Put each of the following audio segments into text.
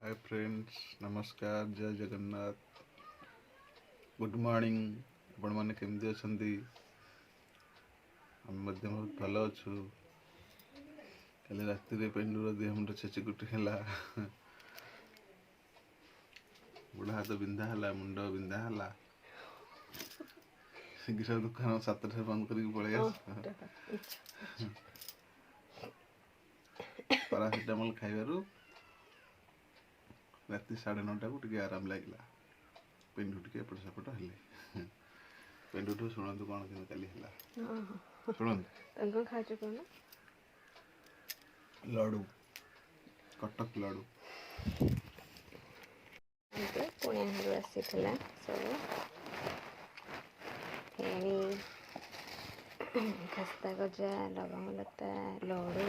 Hi friends, नमस्कार, जय Jagannath, good morning. आपण माने केमती अछंती? हम मध्य बहुत भल अच्छु। कल राति रे पेंडुर देह मुंड छेचिकुटी हला, बुढ़ा हाथ बिंधा हला, मुंड बिंधा हला। शीघ्र दुकान 7 बंद करके पड़े पारासीटामोल खाइबारू राति 9:30 को टिके आराम लगे। पेंडु टिके एपट सेपट हेले। पेंडुठू शुणु कौन कि काली शुणु कौन लडू, कटक लडू पुणे आसी सब फेणी खस्ता गजा लवंगलता लडू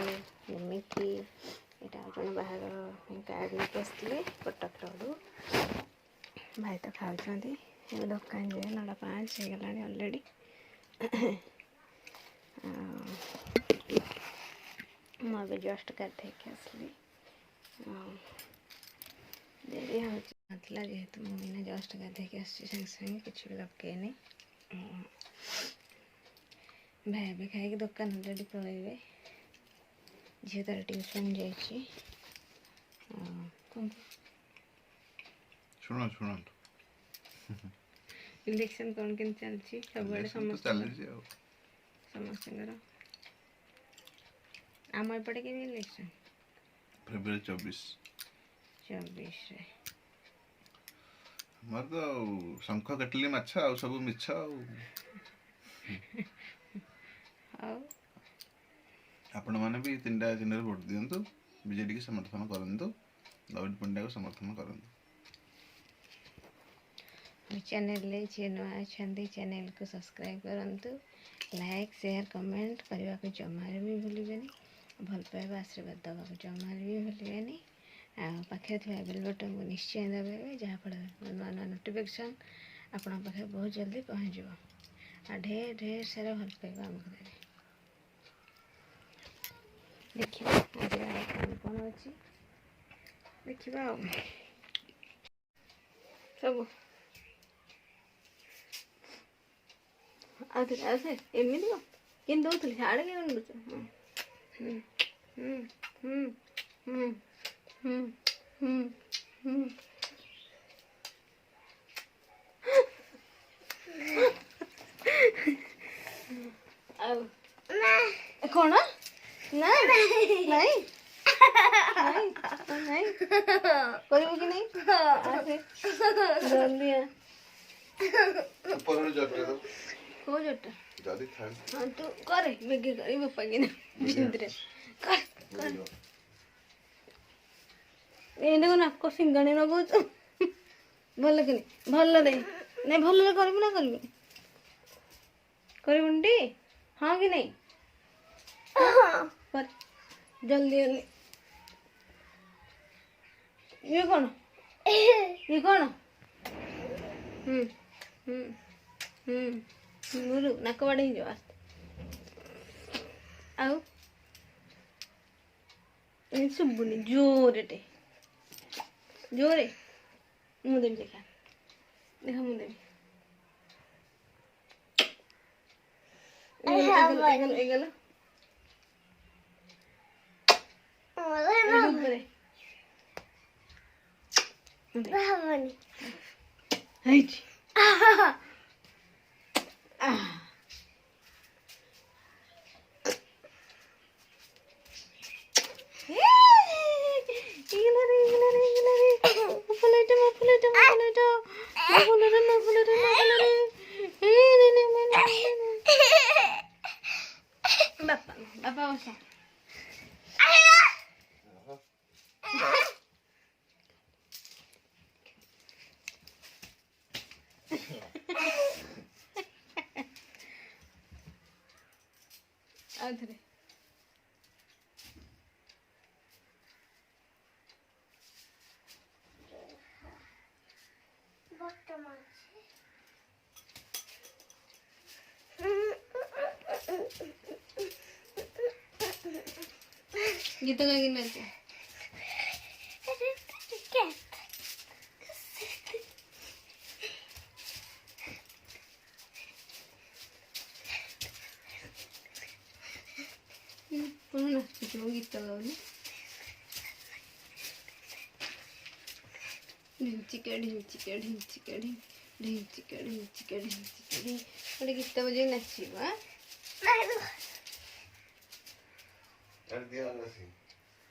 निमिकी यहाँ जन बाहर कार्ड लेके आसते कटक लडू भाई तो खाऊँ दुकान जाए 9:05 हो गला अलरेडी। मुझे जस्ट गाधे आसली देरी होता जेहेतु मुझे जस्ट गाधे सागे सागे किसी भी लगे भाई भी खाई दुकान अलरेडी पलैबे। झी तार ट्यूशन जाइए। शुणु शुणु इलेक्शन कौन के चलती सब समस्त आम एपटे के इलेक्शन फेब्रुआरी 24 मर तो शंख कटली माछ आ सब मिछ आपण मैंने भी 3टा चिन्ह भोट दिंतु, बीजेडी की समर्थन करंतु, नवीन पंड्या को समर्थन करंतु। चैनल जी नुआ अच्छा चैनल को सब्सक्राइब करंतु, लाइक शेयर कमेंट करने को जमार भी भूलें। भल पाइबा आशीर्वाद दवा को जमार भी भूलें। पाखे थी बेल बटन को निश्चय दबाइबे, जहाँफल नुआ नुआ नोटिफिकेशन आपण पाखे बहुत जल्दी पहुँच आ ढेर ढेर सारा भल पाइबा आमको देवे। देखिए आज कौन कौन अच्छी देखा सब आसे आसे एमती कि दौली साड़े कौन ना नहीं नहीं करिबो कि नहीं आसे जल्दी आ ऊपर जटे दो को जटे जल्दी था। हां तू करे बेगे करी बापा कि नहीं जिंदरे कर कर ए देखो ना को सिंगाणी लगो भल कि नहीं भल दे नहीं भल करबो ना करबो करबुंडी हां कि नहीं कर जल्दी जल्दी ये कौन गुरु नाक बाड़े जो आउ शुभुनि जोरे जोरे मुझे देखा देखा मुझे एगल बापा बसा आधरे गीत का गिनते ଗୀତ ଗାଉନି ଢିଞ୍ଚିକା ଢିଞ୍ଚିକା ଢିଞ୍ଚିକା ଢିଞ୍ଚିକା ଢିଞ୍ଚିକା ଢିଞ୍ଚିକା ଗୋଟେ ଗୀତ ବଜେଇ ନାଚିବ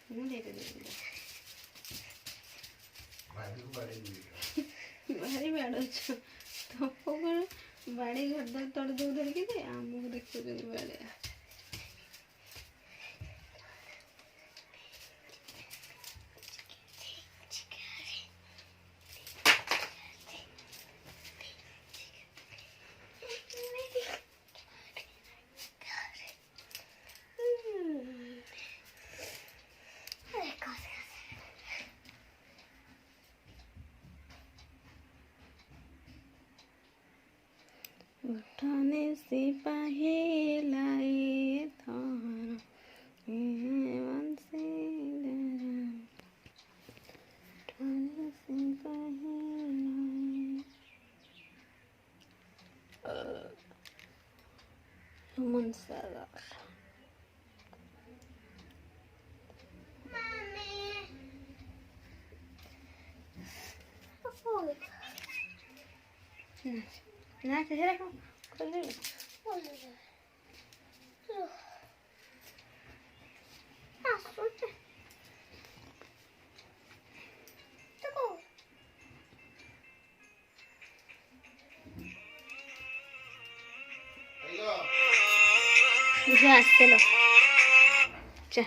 ମୁଁ ଦେଇଦେବି ଭାରି ବାଡ଼ଉଛ ତମକୁ ବାଡ଼ି ଘର ତଳେ ଯୋଉ ଧରିକି ଦେ ଆମକୁ ଦେଖୁଛନ୍ତି ବାଡ଼ିଆ उठाने सिपाही लाए थारा उठाने सिपाही लाए मनसागर ना चेहरा को खोल दे जा चलो चा